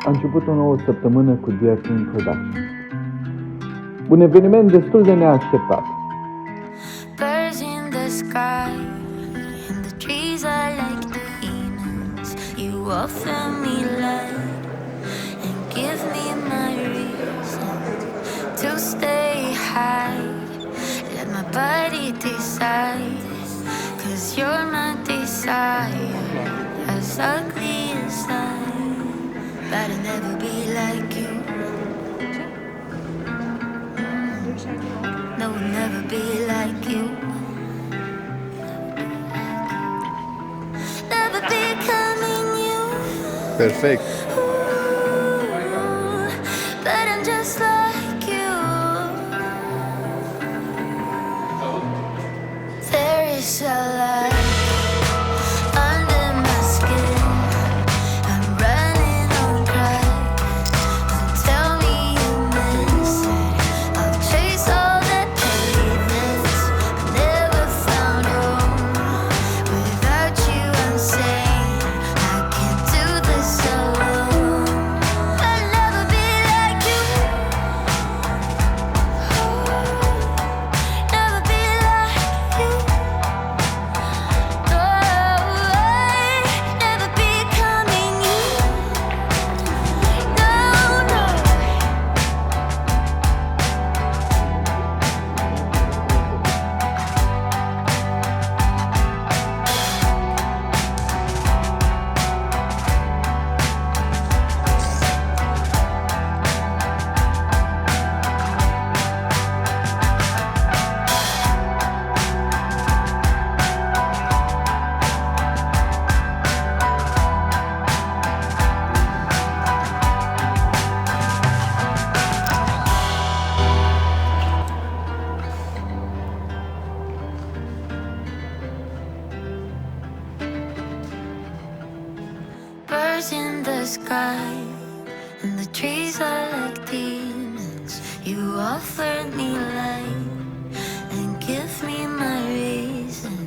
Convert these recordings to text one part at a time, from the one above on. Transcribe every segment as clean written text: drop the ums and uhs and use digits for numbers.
a început o nouă săptămână cu Dear Kim Kardashian. Un eveniment destul de neașteptat. Birds in the sky and the trees are like demons. You offer me light and give me my reason to stay high. Let my body decide, 'cause you're my desire. As ugly as I, but I'll never be like you. No, we'll never be like you. Never becoming you. Perfect! But I'm just like you. There is a light under my skin. I'm running on crack. Tell me you miss it. I'll chase all the pavements. Never found home without you. I'm saying I can't do this alone. I'll never be like you. Never be like you. No, never becoming you. No, no. Birds in the sky and the trees are like demons. You offered me light and give me my reason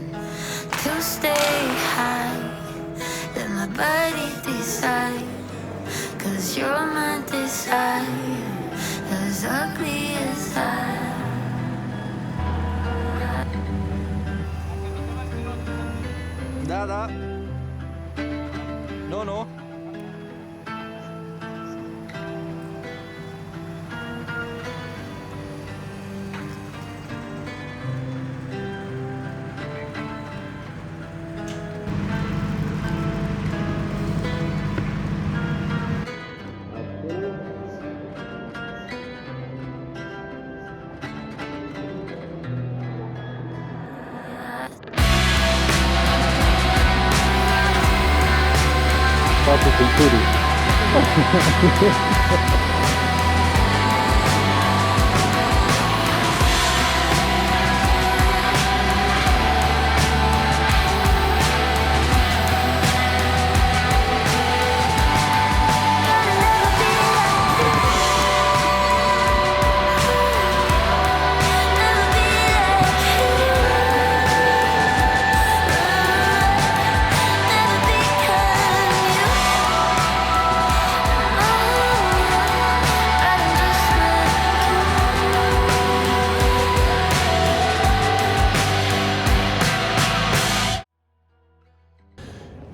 to stay high. Let my body decide, 'cause you're my desire. As ugly as I. Da, da. Nu, nu. Patul culturii.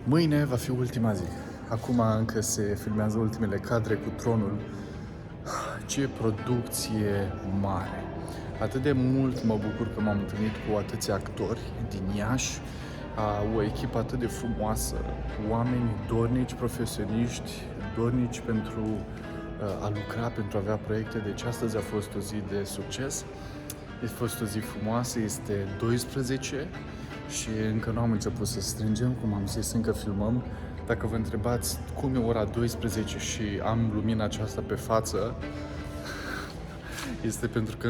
Mâine va fi ultima zi. Acum încă se filmează ultimele cadre cu tronul. Ce producție mare! Atât de mult mă bucur că m-am întâlnit cu atâția actori din Iași, o echipă atât de frumoasă, oameni dornici, profesioniști, dornici pentru a lucra, pentru a avea proiecte. Deci astăzi a fost o zi de succes. A fost o zi frumoasă, este 12 și încă nu am început să strângem, cum am zis, încă filmăm. Dacă vă întrebați cum e ora 12 și am lumina aceasta pe față, este pentru că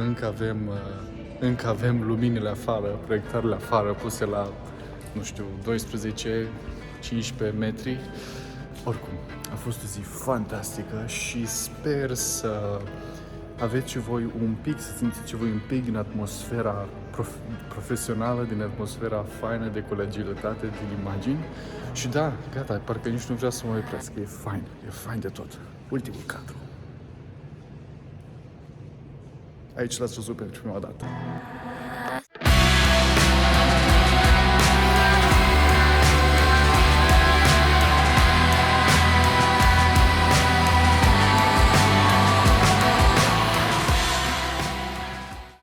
încă avem luminile afară, proiectoarele afară, puse la, nu știu, 12-15 metri. Oricum, a fost o zi fantastică și sper să aveți și voi un pic, să simțiți și voi un pic din atmosfera profesională, din atmosfera faină de colegialitate, din imagini. Și da, gata, parcă nici nu vrea să mă opresc, e fain de tot. Ultimul cadru. Aici l-ați văzut pentru prima dată.